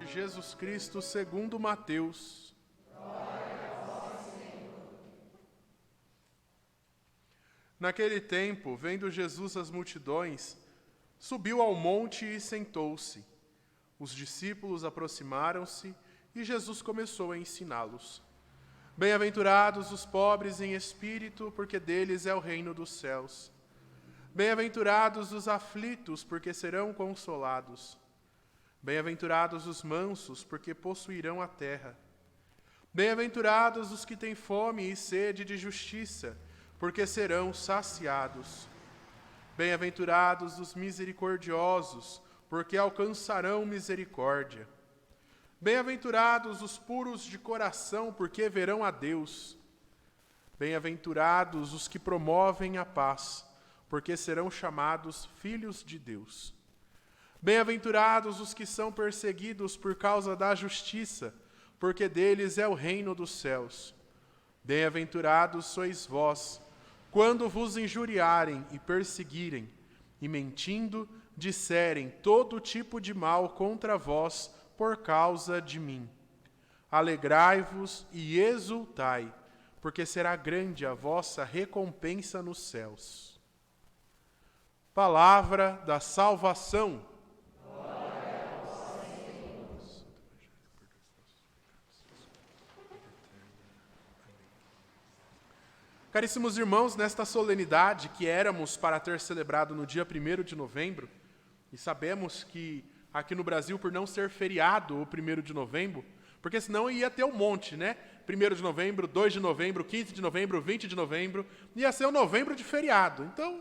Jesus Cristo segundo Mateus. Naquele tempo, vendo Jesus as multidões, subiu ao monte e sentou-se. Os discípulos aproximaram-se e Jesus começou a ensiná-los. Bem-aventurados os pobres em espírito, porque deles é o reino dos céus. Bem-aventurados os aflitos, porque serão consolados. Bem-aventurados os mansos, porque possuirão a terra. Bem-aventurados os que têm fome e sede de justiça, porque serão saciados. Bem-aventurados os misericordiosos, porque alcançarão misericórdia. Bem-aventurados os puros de coração, porque verão a Deus. Bem-aventurados os que promovem a paz, porque serão chamados filhos de Deus. Bem-aventurados os que são perseguidos por causa da justiça, porque deles é o reino dos céus. Bem-aventurados sois vós, quando vos injuriarem e perseguirem, e mentindo, disserem todo tipo de mal contra vós por causa de mim. Alegrai-vos e exultai, porque será grande a vossa recompensa nos céus. Palavra da salvação. Caríssimos irmãos, nesta solenidade que éramos para ter celebrado no dia 1º de novembro, e sabemos que aqui no Brasil, por não ser feriado o 1º de novembro, porque senão ia ter um monte, né? 1º de novembro, 2 de novembro, 15 de novembro, 20 de novembro, ia ser o novembro de feriado. Então,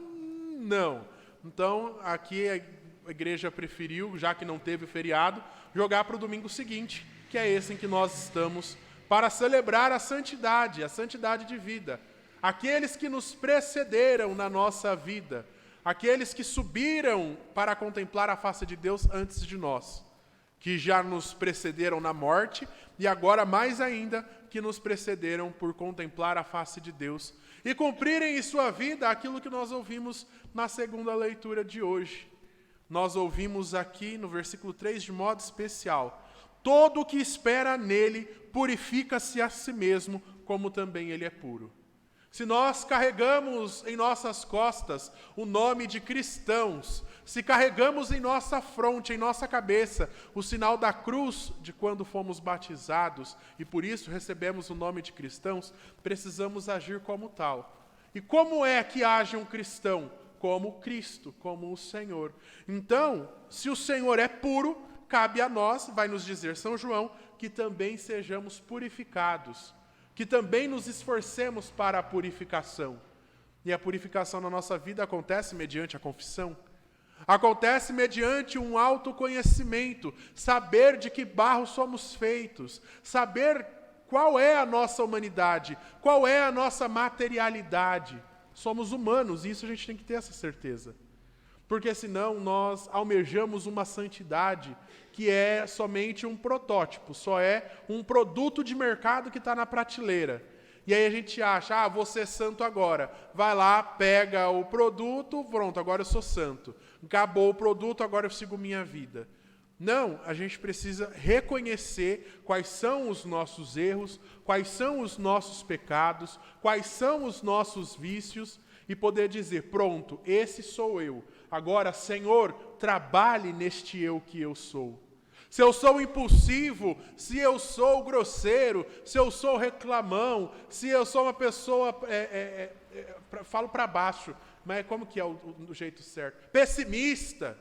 não. Então, aqui a igreja preferiu, já que não teve feriado, jogar para o domingo seguinte, que é esse em que nós estamos, para celebrar a santidade de vida. Aqueles que nos precederam na nossa vida, aqueles que subiram para contemplar a face de Deus antes de nós, que já nos precederam na morte e agora mais ainda que nos precederam por contemplar a face de Deus e cumprirem em sua vida aquilo que nós ouvimos na segunda leitura de hoje. Nós ouvimos aqui no versículo 3 de modo especial: todo o que espera nele purifica-se a si mesmo, como também ele é puro. Se nós carregamos em nossas costas o nome de cristãos, se carregamos em nossa fronte, em nossa cabeça, o sinal da cruz de quando fomos batizados, e por isso recebemos o nome de cristãos, precisamos agir como tal. E como é que age um cristão? Como Cristo, como o Senhor. Então, se o Senhor é puro, cabe a nós, vai nos dizer São João, que também sejamos purificados, que também nos esforcemos para a purificação. E a purificação na nossa vida acontece mediante a confissão. Acontece mediante um autoconhecimento, saber de que barro somos feitos, saber qual é a nossa humanidade, qual é a nossa materialidade. Somos humanos, e isso a gente tem que ter essa certeza. Porque senão nós almejamos uma santidade que é somente um protótipo, só é um produto de mercado que está na prateleira. E aí a gente acha, vou ser santo agora. Vai lá, pega o produto, pronto, agora eu sou santo. Acabou o produto, agora eu sigo minha vida. Não, a gente precisa reconhecer quais são os nossos erros, quais são os nossos pecados, quais são os nossos vícios, e poder dizer, pronto, esse sou eu. Agora, Senhor, trabalhe neste eu que eu sou. Se eu sou impulsivo, se eu sou grosseiro, se eu sou reclamão, se eu sou uma pessoa, falo para baixo, mas como que é o jeito certo? Pessimista.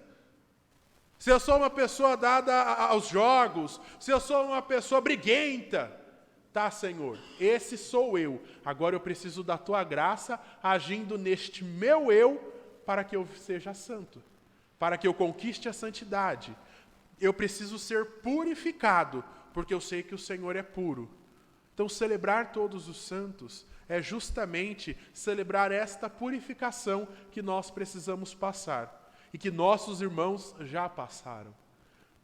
Se eu sou uma pessoa dada aos jogos, se eu sou uma pessoa briguenta, tá, Senhor, esse sou eu. Agora eu preciso da Tua graça agindo neste meu eu para que eu seja santo, para que eu conquiste a santidade. Eu preciso ser purificado, porque eu sei que o Senhor é puro. Então, celebrar todos os santos é justamente celebrar esta purificação que nós precisamos passar e que nossos irmãos já passaram.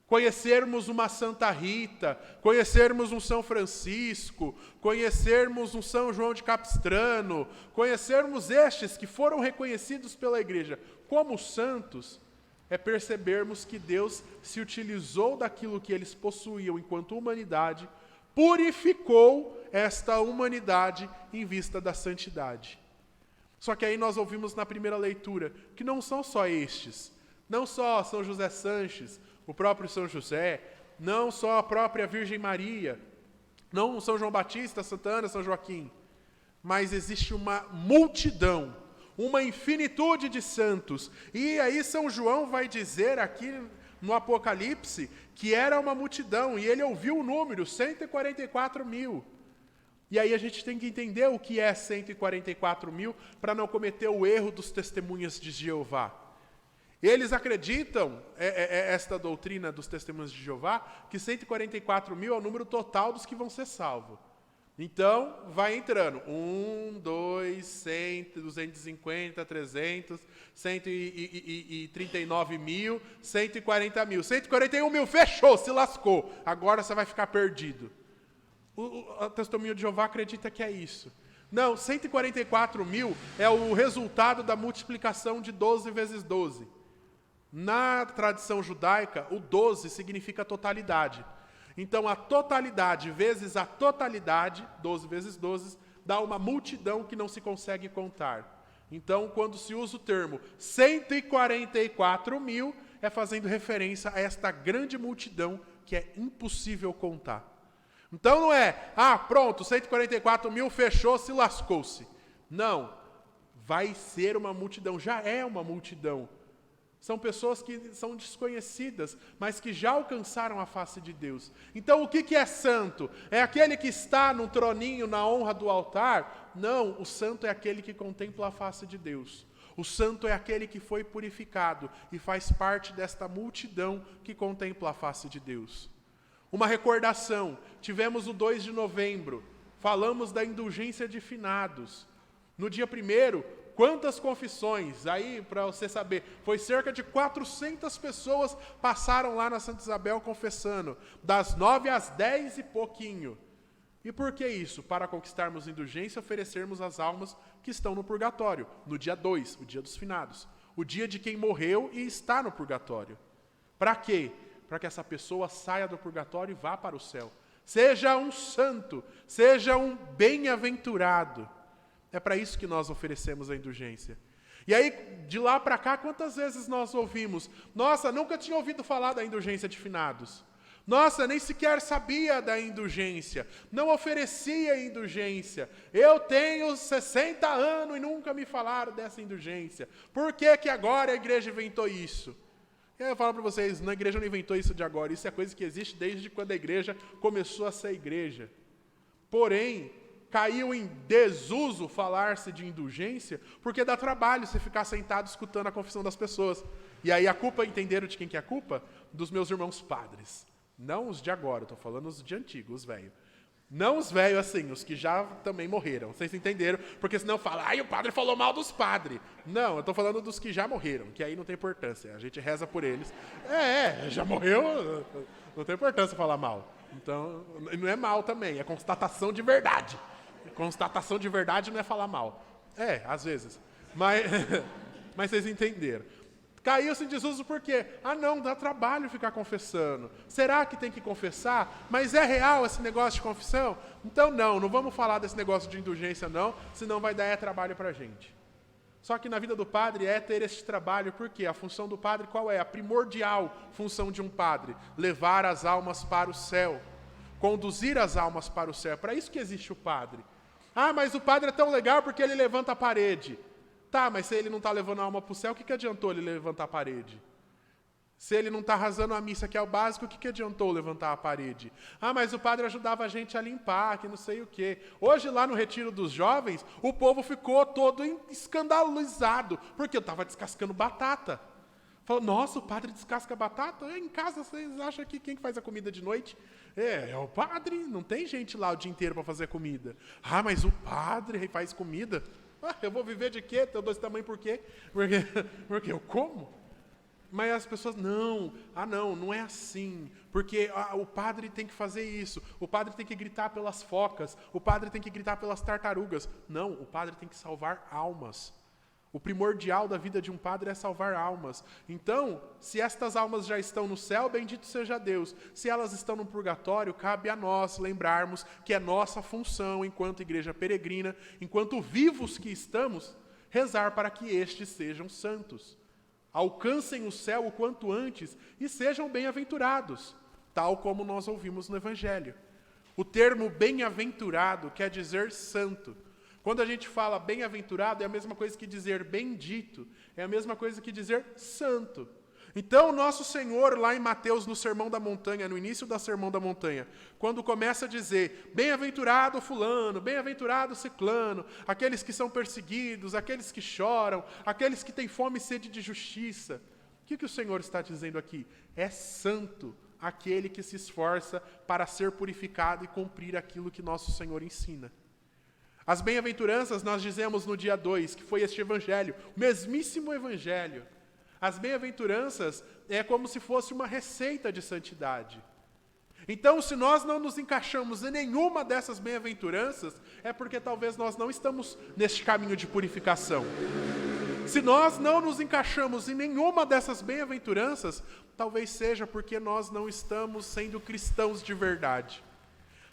Conhecermos uma Santa Rita, conhecermos um São Francisco, conhecermos um São João de Capistrano, conhecermos estes que foram reconhecidos pela Igreja como santos, é percebermos que Deus se utilizou daquilo que eles possuíam enquanto humanidade, purificou esta humanidade em vista da santidade. Só que aí nós ouvimos na primeira leitura que não são só estes, não só São José Sanches, o próprio São José, não só a própria Virgem Maria, não São João Batista, Santa Ana, São Joaquim, mas existe uma multidão, uma infinitude de santos. E aí São João vai dizer aqui no Apocalipse que era uma multidão, e ele ouviu o número, 144 mil. E aí a gente tem que entender o que é 144 mil para não cometer o erro dos testemunhas de Jeová. Eles acreditam, esta doutrina dos testemunhos de Jeová, que 144 mil é o número total dos que vão ser salvos. Então, vai entrando. 1, 2, 100, 250, 300, 139 mil, 140 mil. 141 mil, fechou, se lascou. Agora você vai ficar perdido. O testemunho de Jeová acredita que é isso. Não, 144 mil é o resultado da multiplicação de 12 vezes 12. Na tradição judaica, o 12 significa totalidade. Então, a totalidade vezes a totalidade, 12 vezes 12, dá uma multidão que não se consegue contar. Então, quando se usa o termo 144 mil, é fazendo referência a esta grande multidão que é impossível contar. Então, não é, pronto, 144 mil fechou, se lascou-se. Não, vai ser uma multidão, já é uma multidão. São pessoas que são desconhecidas, mas que já alcançaram a face de Deus. Então, o que é santo? É aquele que está no troninho, na honra do altar? Não, o santo é aquele que contempla a face de Deus. O santo é aquele que foi purificado e faz parte desta multidão que contempla a face de Deus. Uma recordação, tivemos o 2 de novembro, falamos da indulgência de finados. No dia 1º, quantas confissões? Aí, para você saber, foi cerca de 400 pessoas passaram lá na Santa Isabel confessando, das 9 às 10 e pouquinho. E por que isso? Para conquistarmos indulgência, oferecermos as almas que estão no purgatório, no dia 2, o dia dos finados, o dia de quem morreu e está no purgatório. Para quê? Para que essa pessoa saia do purgatório e vá para o céu. Seja um santo, seja um bem-aventurado. É para isso que nós oferecemos a indulgência. E aí, de lá para cá, quantas vezes nós ouvimos? Nossa, nunca tinha ouvido falar da indulgência de finados. Nossa, nem sequer sabia da indulgência. Não oferecia indulgência. Eu tenho 60 anos e nunca me falaram dessa indulgência. Por que que agora a igreja inventou isso? Eu falo para vocês, na igreja não inventou isso de agora. Isso é coisa que existe desde quando a igreja começou a ser igreja. Porém, caiu em desuso falar-se de indulgência, porque dá trabalho você ficar sentado escutando a confissão das pessoas. E aí a culpa, entenderam de quem que é a culpa? Dos meus irmãos padres. Não os de agora, estou falando os de antigo, os velhos. Não os velhos assim, os que já também morreram. Vocês entenderam? Porque senão fala, o padre falou mal dos padres. Não, eu estou falando dos que já morreram, que aí não tem importância. A gente reza por eles. Já morreu, não tem importância falar mal. Então, não é mal também, é constatação de verdade. Constatação de verdade não é falar mal. Às vezes. Mas vocês entenderam. Caiu-se em desuso por quê? Não, dá trabalho ficar confessando. Será que tem que confessar? Mas é real esse negócio de confissão? Então não vamos falar desse negócio de indulgência não, senão vai dar trabalho para a gente. Só que na vida do padre é ter esse trabalho, porque a função do padre qual é? A primordial função de um padre, levar as almas para o céu, conduzir as almas para o céu. É para isso que existe o padre. Mas o padre é tão legal porque ele levanta a parede. Tá, mas se ele não está levando a alma para o céu, o que adiantou ele levantar a parede? Se ele não está arrasando a missa, que é o básico, o que adiantou levantar a parede? Mas o padre ajudava a gente a limpar, que não sei o quê. Hoje, lá no Retiro dos Jovens, o povo ficou todo escandalizado, porque eu estava descascando batata. Falou, nossa, o padre descasca batata? Em casa, vocês acham que quem faz a comida de noite? É o padre, não tem gente lá o dia inteiro para fazer comida. Mas o padre faz comida? Eu vou viver de quê? Tenho 2 tamanhos por quê? Porque eu como? Mas as pessoas, não é assim. Porque o padre tem que fazer isso. O padre tem que gritar pelas focas. O padre tem que gritar pelas tartarugas. Não, o padre tem que salvar almas. O primordial da vida de um padre é salvar almas. Então, se estas almas já estão no céu, bendito seja Deus. Se elas estão no purgatório, cabe a nós lembrarmos que é nossa função, enquanto igreja peregrina, enquanto vivos que estamos, rezar para que estes sejam santos. Alcancem o céu o quanto antes e sejam bem-aventurados, tal como nós ouvimos no Evangelho. O termo bem-aventurado quer dizer santo. Quando a gente fala bem-aventurado, é a mesma coisa que dizer bendito, é a mesma coisa que dizer santo. Então, nosso Senhor, lá em Mateus, no Sermão da Montanha, no início do Sermão da Montanha, quando começa a dizer, bem-aventurado fulano, bem-aventurado ciclano, aqueles que são perseguidos, aqueles que choram, aqueles que têm fome e sede de justiça, o que o Senhor está dizendo aqui? É santo aquele que se esforça para ser purificado e cumprir aquilo que nosso Senhor ensina. As bem-aventuranças nós dizemos no dia 2, que foi este evangelho, o mesmíssimo evangelho. As bem-aventuranças é como se fosse uma receita de santidade. Então, se nós não nos encaixamos em nenhuma dessas bem-aventuranças, é porque talvez nós não estamos neste caminho de purificação. Se nós não nos encaixamos em nenhuma dessas bem-aventuranças, talvez seja porque nós não estamos sendo cristãos de verdade.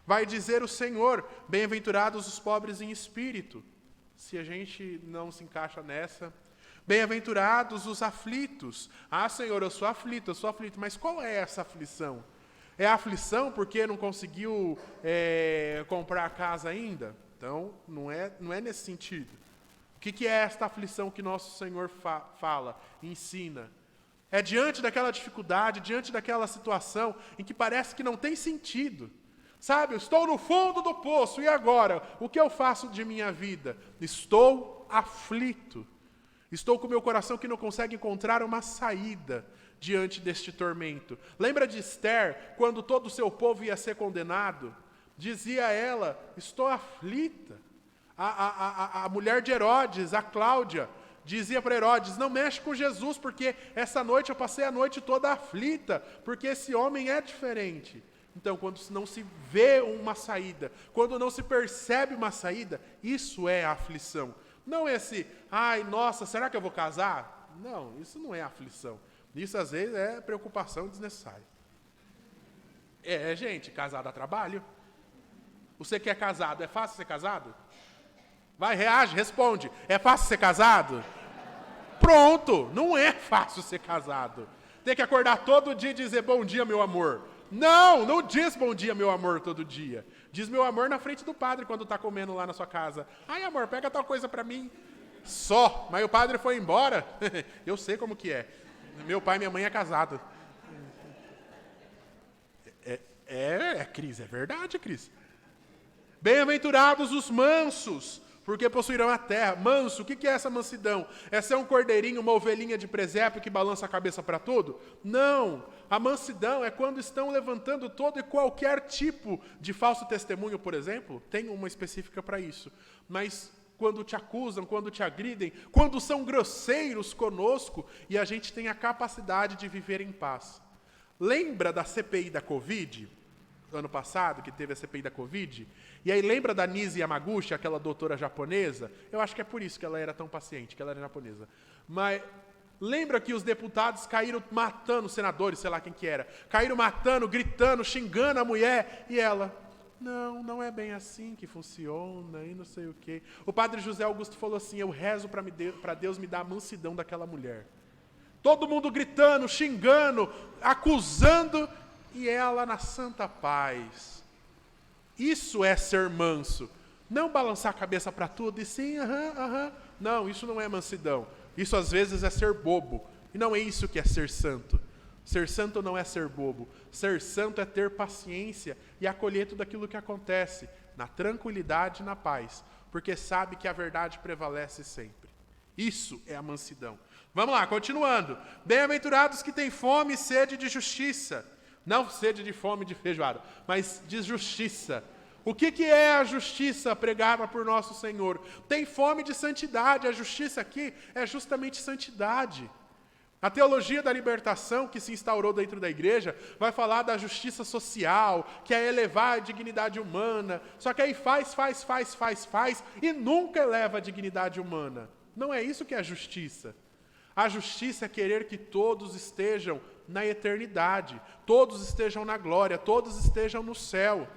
Vai dizer o Senhor, bem-aventurados os pobres em espírito. Se a gente não se encaixa nessa, bem-aventurados os aflitos. Ah, Senhor, eu sou aflito, mas qual é essa aflição? É a aflição porque não conseguiu comprar a casa ainda? Então, não é nesse sentido. O que é esta aflição que nosso Senhor fala, ensina? É diante daquela dificuldade, diante daquela situação em que parece que não tem sentido. Sabe, eu estou no fundo do poço, e agora? O que eu faço de minha vida? Estou aflito. Estou com meu coração que não consegue encontrar uma saída diante deste tormento. Lembra de Esther, quando todo o seu povo ia ser condenado? Dizia ela, estou aflita. A mulher de Herodes, a Cláudia, dizia para Herodes, não mexe com Jesus, porque essa noite eu passei a noite toda aflita, porque esse homem é diferente. Então, quando não se vê uma saída, quando não se percebe uma saída, isso é a aflição. Não é esse, ai, nossa, será que eu vou casar? Não, isso não é aflição. Isso, às vezes, é preocupação desnecessária. Gente, casar dá trabalho. Você que é casado, é fácil ser casado? Vai, reage, responde. É fácil ser casado? Pronto, não é fácil ser casado. Tem que acordar todo dia e dizer, bom dia, meu amor. Não diz bom dia, meu amor, todo dia. Diz meu amor na frente do padre quando está comendo lá na sua casa. Ai, amor, pega tal coisa para mim. Só, mas o padre foi embora. Eu sei como que é. Meu pai e minha mãe é casado. Cris, é verdade, Cris. Bem-aventurados os mansos, porque possuirão a terra. Manso, o que é essa mansidão? É ser um cordeirinho, uma ovelhinha de presépio que balança a cabeça para tudo? Não. A mansidão é quando estão levantando todo e qualquer tipo de falso testemunho, por exemplo. Tem uma específica para isso. Mas quando te acusam, quando te agridem, quando são grosseiros conosco e a gente tem a capacidade de viver em paz. Lembra da CPI da Covid? Ano passado, que teve a CPI da Covid? E aí lembra da Nise Yamaguchi, aquela doutora japonesa? Eu acho que é por isso que ela era tão paciente, que ela era japonesa. Mas lembra que os deputados caíram matando, os senadores, sei lá quem que era, caíram matando, gritando, xingando a mulher, e ela, não é bem assim que funciona, e não sei o quê. O padre José Augusto falou assim, eu rezo para Deus me dar a mansidão daquela mulher. Todo mundo gritando, xingando, acusando, e ela na santa paz. Isso é ser manso. Não balançar a cabeça para tudo e sim, aham. Não, isso não é mansidão. Isso às vezes é ser bobo. E não é isso que é ser santo. Ser santo não é ser bobo. Ser santo é ter paciência e acolher tudo aquilo que acontece, na tranquilidade e na paz, porque sabe que a verdade prevalece sempre. Isso é a mansidão. Vamos lá, continuando. Bem-aventurados que têm fome e sede de justiça. Não sede de fome de feijoada, mas de justiça. O que é a justiça pregada por nosso Senhor? Tem fome de santidade. A justiça aqui é justamente santidade. A teologia da libertação que se instaurou dentro da igreja vai falar da justiça social, que é elevar a dignidade humana. Só que aí faz e nunca eleva a dignidade humana. Não é isso que é a justiça. A justiça é querer que todos estejam na eternidade, todos estejam na glória, todos estejam no céu.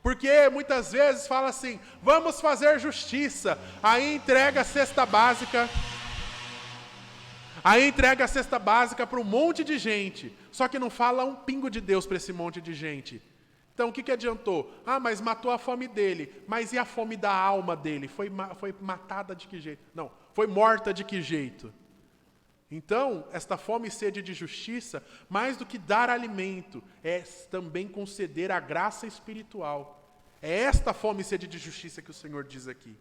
Porque muitas vezes fala assim, vamos fazer justiça, aí entrega a cesta básica para um monte de gente, só que não fala um pingo de Deus para esse monte de gente. Então o que adiantou? Mas matou a fome dele, mas e a fome da alma dele? Foi matada de que jeito? Não, foi morta de que jeito? Então, esta fome e sede de justiça, mais do que dar alimento, é também conceder a graça espiritual. É esta fome e sede de justiça que o Senhor diz aqui.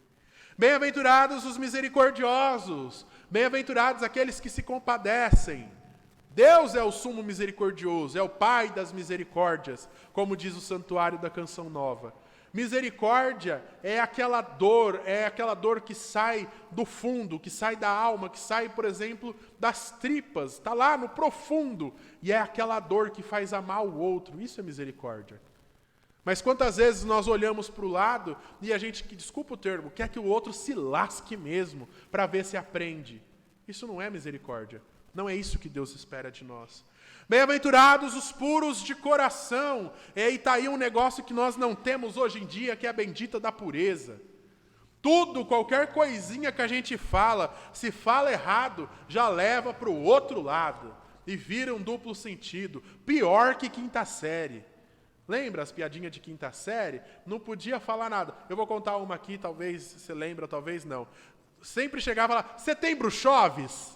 Bem-aventurados os misericordiosos, bem-aventurados aqueles que se compadecem. Deus é o sumo misericordioso, é o Pai das misericórdias, como diz o Santuário da Canção Nova. Misericórdia é aquela dor que sai do fundo, que sai da alma, que sai, por exemplo, das tripas, está lá no profundo, e é aquela dor que faz amar o outro, isso é misericórdia. Mas quantas vezes nós olhamos para o lado e a gente, desculpa o termo, quer que o outro se lasque mesmo, para ver se aprende. Isso não é misericórdia, não é isso que Deus espera de nós. Bem-aventurados os puros de coração. E está aí um negócio que nós não temos hoje em dia, que é a bendita da pureza. Tudo, qualquer coisinha que a gente fala, se fala errado, já leva para o outro lado. E vira um duplo sentido. Pior que quinta série. Lembra as piadinhas de quinta série? Não podia falar nada. Eu vou contar uma aqui, talvez você lembra, talvez não. Sempre chegava lá, setembro choves?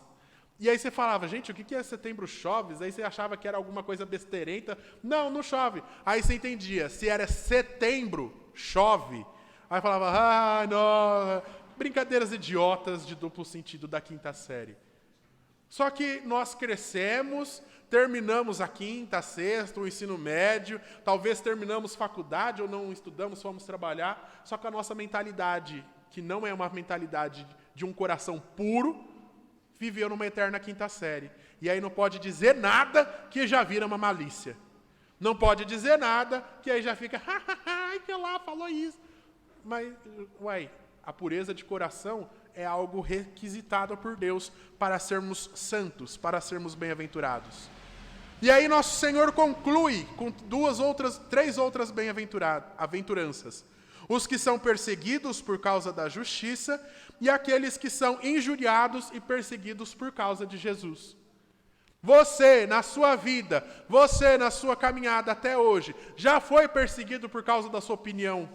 E aí você falava, gente, o que é setembro choves? Aí você achava que era alguma coisa besteirenta. Não, não chove. Aí você entendia, se era setembro, chove. Aí falava, não, brincadeiras idiotas de duplo sentido da quinta série. Só que nós crescemos, terminamos a quinta, a sexta, o ensino médio, talvez terminamos faculdade ou não estudamos, fomos trabalhar, só que a nossa mentalidade, que não é uma mentalidade de um coração puro, viveu numa eterna quinta série. E aí não pode dizer nada que já vira uma malícia. Não pode dizer nada que aí já fica, que lá falou isso. Mas, a pureza de coração é algo requisitado por Deus para sermos santos, para sermos bem-aventurados. E aí nosso Senhor conclui com três outras bem-aventuranças. Os que são perseguidos por causa da justiça e aqueles que são injuriados e perseguidos por causa de Jesus. Você, na sua vida, você, na sua caminhada até hoje, já foi perseguido por causa da sua opinião?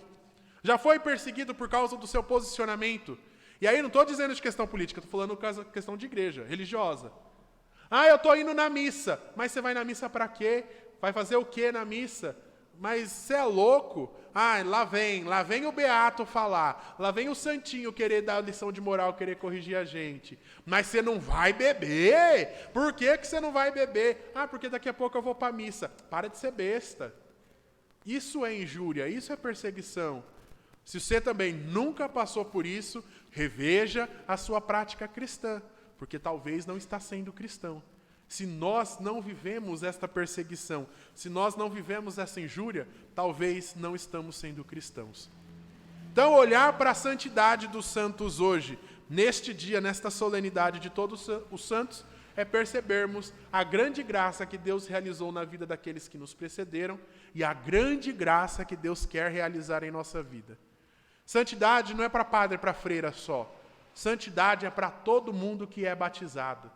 Já foi perseguido por causa do seu posicionamento? E aí não estou dizendo de questão política, estou falando de questão de igreja, religiosa. Eu estou indo na missa. Mas você vai na missa para quê? Vai fazer o quê na missa? Mas você é louco? Lá vem o beato falar. Lá vem o santinho querer dar lição de moral, querer corrigir a gente. Mas você não vai beber? Por que você não vai beber? Porque daqui a pouco eu vou para a missa. Para de ser besta. Isso é injúria, isso é perseguição. Se você também nunca passou por isso, reveja a sua prática cristã, porque talvez não está sendo cristão. Se nós não vivemos esta perseguição, se nós não vivemos essa injúria, talvez não estamos sendo cristãos. Então, olhar para a santidade dos santos hoje, neste dia, nesta solenidade de todos os santos, é percebermos a grande graça que Deus realizou na vida daqueles que nos precederam e a grande graça que Deus quer realizar em nossa vida. Santidade não é para padre e para freira só. Santidade é para todo mundo que é batizado.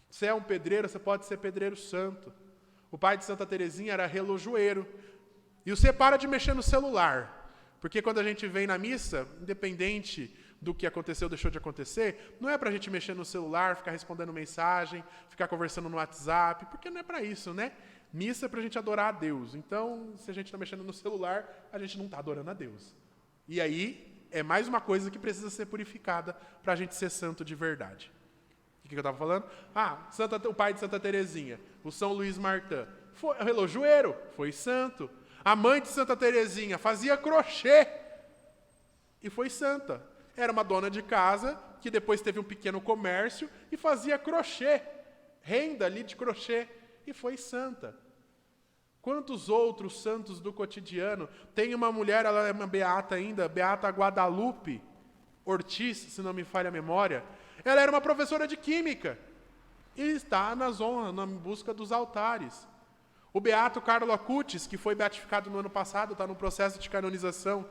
Você é um pedreiro, você pode ser pedreiro santo. O pai de Santa Teresinha era relojoeiro. E você para de mexer no celular. Porque quando a gente vem na missa, independente do que aconteceu ou deixou de acontecer, não é para a gente mexer no celular, ficar respondendo mensagem, ficar conversando no WhatsApp, porque não é para isso, né? Missa é para a gente adorar a Deus. Então, se a gente está mexendo no celular, a gente não está adorando a Deus. E aí, é mais uma coisa que precisa ser purificada para a gente ser santo de verdade. O que eu estava falando? O pai de Santa Teresinha, o São Luís Martin, foi relojoeiro, foi santo. A mãe de Santa Teresinha fazia crochê e foi santa. Era uma dona de casa que depois teve um pequeno comércio e fazia crochê, renda ali de crochê, e foi santa. Quantos outros santos do cotidiano? Tem uma mulher, ela é uma beata ainda, Beata Guadalupe, Ortiz, se não me falha a memória, ela era uma professora de química e está na zona, na busca dos altares. O beato Carlo Acutis, que foi beatificado no ano passado, está no processo de canonização.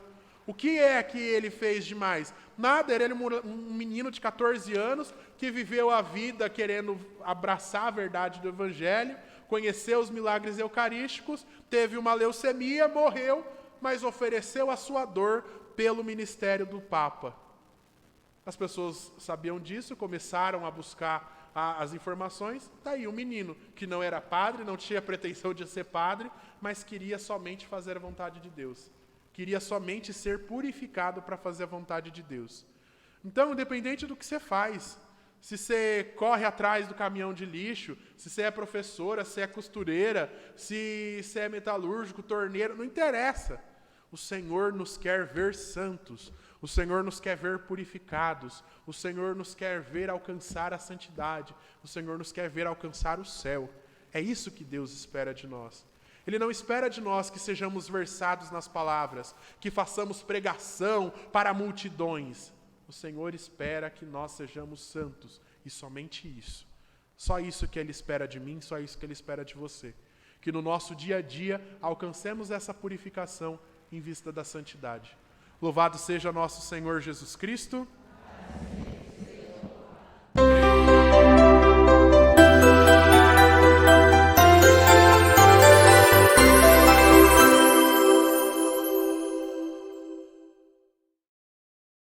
O que é que ele fez demais? Nada, ele era um menino de 14 anos que viveu a vida querendo abraçar a verdade do Evangelho, conheceu os milagres eucarísticos, teve uma leucemia, morreu, mas ofereceu a sua dor pelo ministério do Papa. As pessoas sabiam disso, começaram a buscar as informações. Está aí um menino que não era padre, não tinha pretensão de ser padre, mas queria somente fazer a vontade de Deus. Queria somente ser purificado para fazer a vontade de Deus. Então, independente do que você faz, se você corre atrás do caminhão de lixo, se você é professora, se é costureira, se você é metalúrgico, torneiro, não interessa. O Senhor nos quer ver santos. O Senhor nos quer ver purificados. O Senhor nos quer ver alcançar a santidade. O Senhor nos quer ver alcançar o céu. É isso que Deus espera de nós. Ele não espera de nós que sejamos versados nas palavras, que façamos pregação para multidões. O Senhor espera que nós sejamos santos, e somente isso. Só isso que Ele espera de mim, só isso que Ele espera de você. Que no nosso dia a dia alcancemos essa purificação em vista da santidade. Louvado seja nosso Senhor Jesus Cristo.